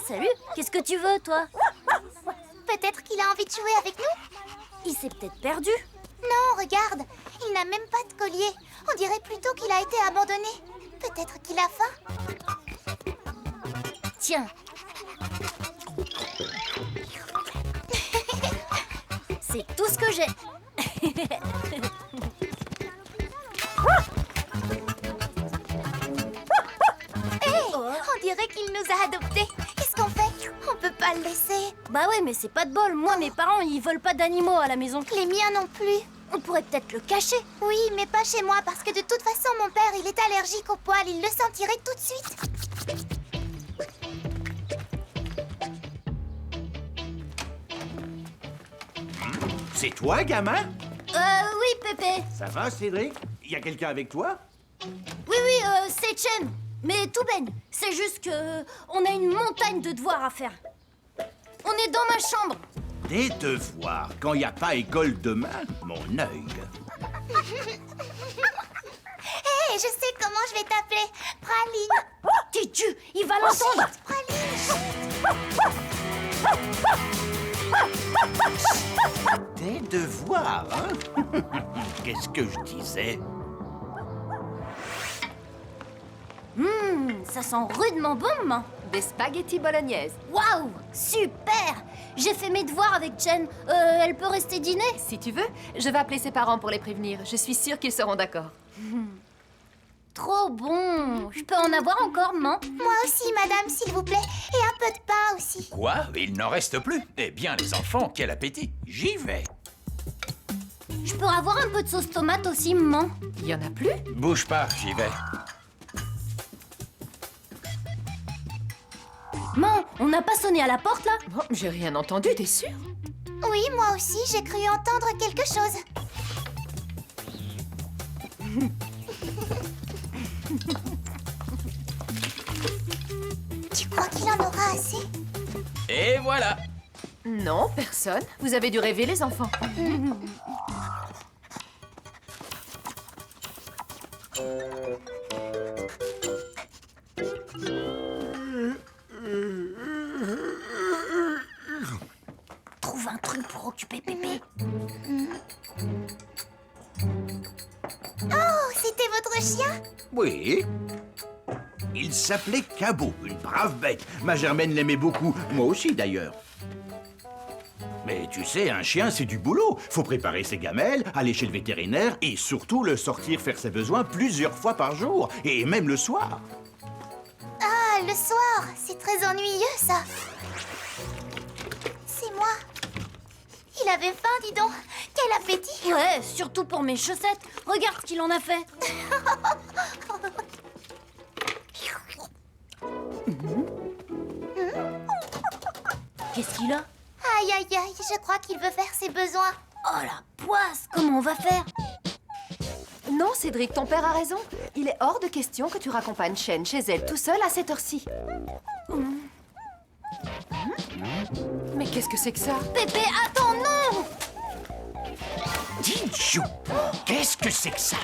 salut. Qu'est-ce que tu veux, toi? Peut-être qu'il a envie de jouer avec nous? Il s'est peut-être perdu. Non, regarde, il n'a même pas de collier. On dirait plutôt qu'il a été abandonné. Peut-être qu'il a faim. Tiens. C'est tout ce que j'ai. On dirait qu'il nous a adoptés. Qu'est-ce qu'on fait? On peut pas le laisser. Bah ouais, mais c'est pas de bol. Moi, mes parents, ils veulent pas d'animaux à la maison. Les miens non plus. On pourrait peut-être le cacher. Oui, mais pas chez moi, parce que de toute façon, mon père, il est allergique aux poils. Il le sentirait tout de suite. C'est toi, gamin? Oui, Pépé. Ça va, Cédric? Y a quelqu'un avec toi? Oui, c'est Chen. Mais tout baigne. C'est juste que on a une montagne de devoirs à faire. On est dans ma chambre. Des devoirs, quand y a pas école demain, mon œil. Hé, je sais comment je vais t'appeler. Praline. T'es-tu? Il va l'entendre. Praline. Des devoirs, hein? Qu'est-ce que je disais? Ça sent rudement bon, maman. Des spaghettis bolognaises. Waouh, super. J'ai fait mes devoirs avec Chen. Elle peut rester dîner? Si tu veux, je vais appeler ses parents pour les prévenir. Je suis sûre qu'ils seront d'accord. Trop bon. Je peux en avoir encore, maman? Moi aussi, madame, s'il vous plaît. Et un peu de pain aussi. Quoi? Il n'en reste plus? Eh bien, les enfants, quel appétit! J'y vais! Je peux avoir un peu de sauce tomate aussi, maman? Il y en a plus? Bouge pas, j'y vais. Maman, on n'a pas sonné à la porte, là? Bon, j'ai rien entendu, t'es sûre? Oui, moi aussi, j'ai cru entendre quelque chose. Tu crois qu'il en aura assez? Et voilà! Non, personne. Vous avez dû rêver, les enfants. Trouve un truc pour occuper Pépé. Oh, c'était votre chien? Oui. Il s'appelait Cabot, une brave bête. Ma Germaine l'aimait beaucoup, moi aussi d'ailleurs. Mais tu sais, un chien, c'est du boulot. Faut préparer ses gamelles, aller chez le vétérinaire et surtout le sortir faire ses besoins plusieurs fois par jour, et même le soir. Ah, le soir, c'est très ennuyeux, ça. C'est moi. Il avait faim, dis donc. Quel appétit. Ouais, surtout pour mes chaussettes. Regarde ce qu'il en a fait. Qu'est-ce qu'il a? Aïe, aïe, aïe, je crois qu'il veut faire ses besoins. Oh la poisse! Comment on va faire? Non, Cédric, ton père a raison. Il est hors de question que tu raccompagnes Chen chez elle tout seul à cette heure-ci. Mais qu'est-ce que c'est que ça? Pépé, attends, non! Jinju! Qu'est-ce que c'est que ça?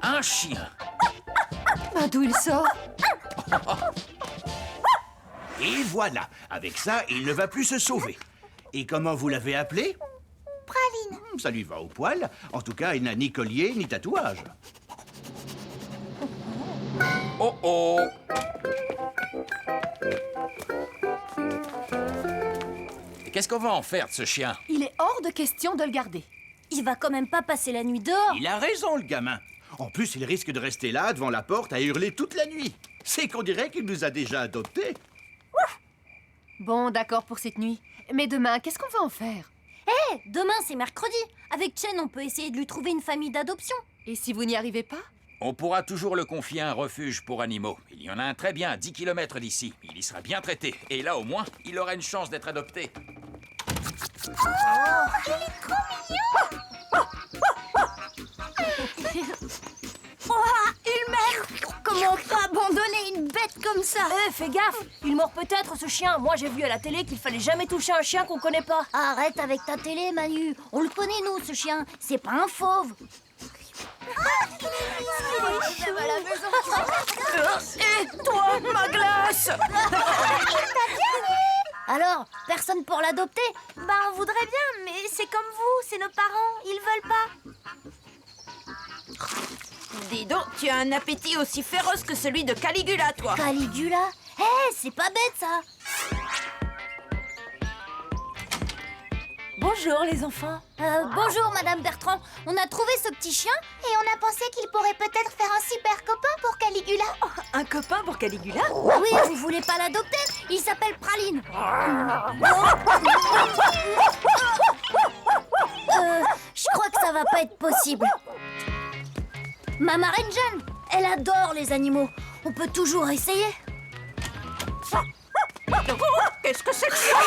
Un chien! Ben, d'où il sort? Et voilà, avec ça, il ne va plus se sauver. Et comment vous l'avez appelé? Praline. Ça lui va au poil. En tout cas, il n'a ni collier ni tatouage. Oh oh! Et qu'est-ce qu'on va en faire de ce chien? Il est hors de question de le garder. Il va quand même pas passer la nuit dehors. Il a raison, le gamin. En plus, il risque de rester là, devant la porte, à hurler toute la nuit. C'est qu'on dirait qu'il nous a déjà adoptés. Bon, d'accord pour cette nuit. Mais demain, qu'est-ce qu'on va en faire? Hé, demain c'est mercredi. Avec Chen, on peut essayer de lui trouver une famille d'adoption. Et si vous n'y arrivez pas? On pourra toujours le confier à un refuge pour animaux. Il y en a un très bien à 10 km d'ici. Il y sera bien traité. Et là, au moins, il aura une chance d'être adopté. Oh, il m'aime! Comment on peut abandonner une bête comme ça? Fais gaffe, il mord peut-être ce chien. Moi j'ai vu à la télé qu'il fallait jamais toucher un chien qu'on connaît pas. Arrête avec ta télé, Manu. On le connaît, nous, ce chien. C'est pas un fauve. Et toi, ma glace! Alors, personne pour l'adopter? Bah, on voudrait bien, mais c'est comme vous, c'est nos parents, ils veulent pas. Dis donc, tu as un appétit aussi féroce que celui de Caligula, toi. Caligula? Hé, c'est pas bête ça! Bonjour, les enfants. Bonjour, Madame Bertrand. On a trouvé ce petit chien? Et on a pensé qu'il pourrait peut-être faire un super copain pour Caligula. Un copain pour Caligula? Oui, vous voulez pas l'adopter? Il s'appelle Praline. Je crois que ça va pas être possible. Ma marraine Jeanne, elle adore les animaux. On peut toujours essayer. Qu'est-ce que c'est que ça?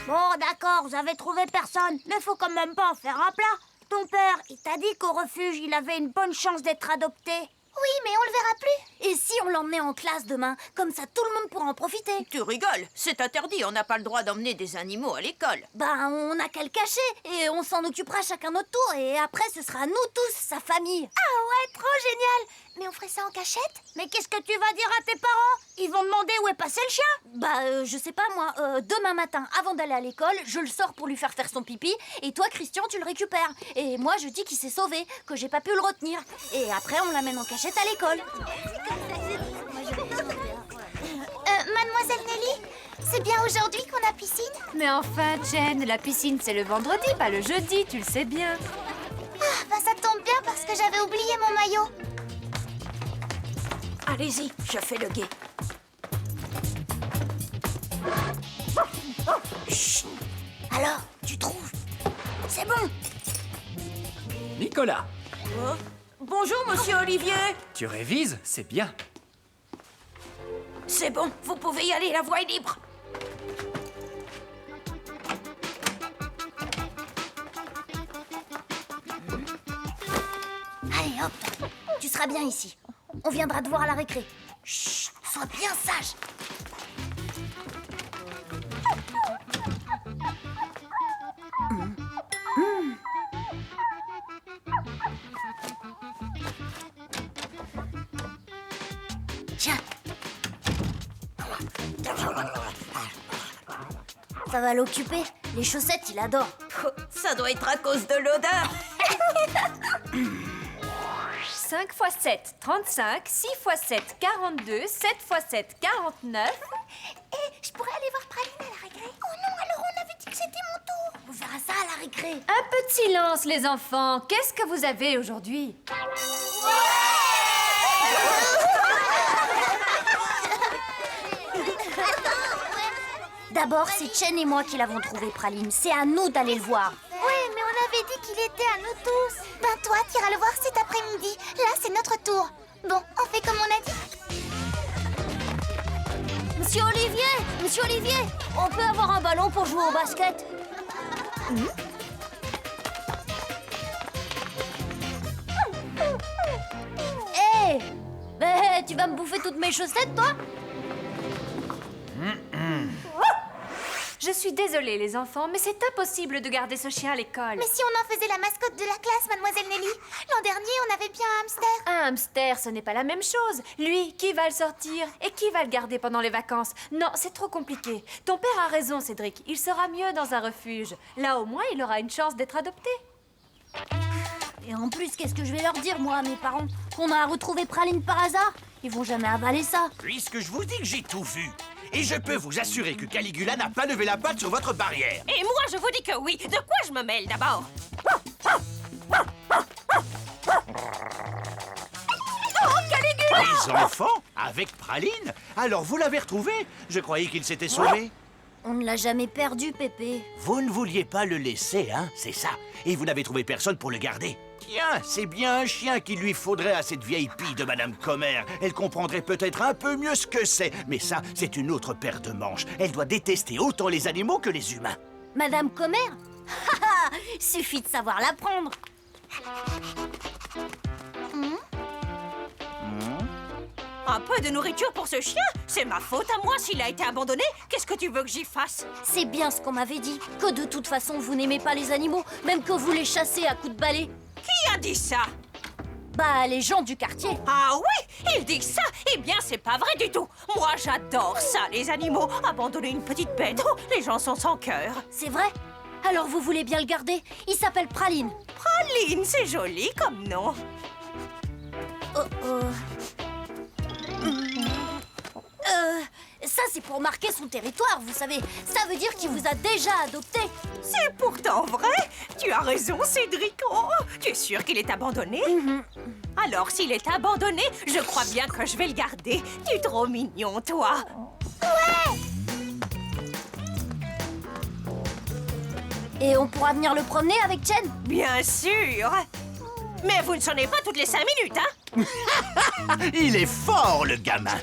Bon, d'accord, vous avez trouvé personne, mais faut quand même pas en faire un plat. Ton père, il t'a dit qu'au refuge, il avait une bonne chance d'être adopté. Oui, mais on le verra plus. Et si on l'emmenait en classe demain? Comme ça, tout le monde pourra en profiter. Tu rigoles, c'est interdit, on n'a pas le droit d'emmener des animaux à l'école. Ben, on n'a qu'à le cacher et on s'en occupera chacun notre tour. Et après, ce sera nous tous, sa famille. Ah ouais, trop génial. Mais on ferait ça en cachette? Mais qu'est-ce que tu vas dire à tes parents? Ils vont demander où est passé le chien. Bah, je sais pas moi, demain matin, avant d'aller à l'école, je le sors pour lui faire son pipi, et toi, Christian, tu le récupères. Et moi, je dis qu'il s'est sauvé, que j'ai pas pu le retenir. Et après, on l'amène en cachette à l'école. Mademoiselle Nelly, c'est bien aujourd'hui qu'on a piscine? Mais enfin, Jen, la piscine, c'est le vendredi, pas le jeudi, tu le sais bien. Ah, bah ça tombe bien parce que j'avais oublié mon maillot. Allez-y, je fais le guet. Alors, tu trouves? C'est bon. Nicolas, Bonjour, monsieur Olivier. tu révises, c'est bien. C'est bon, vous pouvez y aller, la voie est libre. Allez, hop, tu seras bien ici. On viendra te voir à la récré. Chut, sois bien sage. Tiens. Ça va l'occuper. Les chaussettes, il adore. Ça doit être à cause de l'odeur. 5 x 7, 35, 6 x 7, 42, 7 x 7, 49. Je pourrais aller voir Praline à la récré? Oh non, alors on avait dit que c'était mon tour. On verra ça à la récré. Un peu de silence, les enfants. Qu'est-ce que vous avez aujourd'hui? D'abord, c'est Chen et moi qui l'avons trouvé, Praline. C'est à nous d'aller le voir. Ouais, mais on avait dit qu'il était à nous tous. Ben toi, t'iras le voir cet après-midi. Là, c'est notre tour. Bon, on fait comme on a dit. Monsieur Olivier, on peut avoir un ballon pour jouer au basket? Hé, tu vas me bouffer toutes mes chaussettes, toi? Je suis désolée, les enfants, mais c'est impossible de garder ce chien à l'école. Mais si on en faisait la mascotte de la classe, mademoiselle Nelly. L'an dernier, on avait bien un hamster. Un hamster, ce n'est pas la même chose. Lui, qui va le sortir et qui va le garder pendant les vacances? Non, c'est trop compliqué. Ton père a raison, Cédric. Il sera mieux dans un refuge. Là, au moins, il aura une chance d'être adopté. Et en plus, qu'est-ce que je vais leur dire, moi, à mes parents? Qu'on a retrouvé Praline par hasard? Ils vont jamais avaler ça. Puisque je vous dis que j'ai tout vu. Et je peux vous assurer que Caligula n'a pas levé la patte sur votre barrière. Et moi, je vous dis que oui. De quoi je me mêle d'abord? Les enfants? Avec Praline? Alors vous l'avez retrouvé? Je croyais qu'il s'était sauvé. On ne l'a jamais perdu, Pépé. Vous ne vouliez pas le laisser, hein? C'est ça. Et vous n'avez trouvé personne pour le garder. Tiens, c'est bien un chien qu'il lui faudrait à cette vieille pie de Madame Commère. Elle comprendrait peut-être un peu mieux ce que c'est. Mais ça, c'est une autre paire de manches. Elle doit détester autant les animaux que les humains. Madame Commère? Haha, suffit de savoir l'apprendre. Un peu de nourriture pour ce chien? C'est ma faute à moi s'il a été abandonné. Qu'est-ce que tu veux que j'y fasse? C'est bien ce qu'on m'avait dit, que de toute façon vous n'aimez pas les animaux, même que vous les chassez à coups de balai. Qui a dit ça? Bah, les gens du quartier. Ah oui, il dit ça? Eh bien, c'est pas vrai du tout. Moi, j'adore ça, les animaux. Abandonner une petite bête, oh, les gens sont sans cœur. C'est vrai? Alors vous voulez bien le garder? Il s'appelle Praline. Praline, c'est joli comme nom. Ça c'est pour marquer son territoire, vous savez. Ça veut dire qu'il vous a déjà adopté. C'est pourtant vrai. Tu as raison, Cédric. Oh, tu es sûr qu'il est abandonné? Alors, s'il est abandonné, je crois bien que je vais le garder. Tu es trop mignon, toi. Et on pourra venir le promener avec Chen? Bien sûr. Mais vous ne sonnez pas toutes les 5 minutes, hein? Il est fort, le gamin.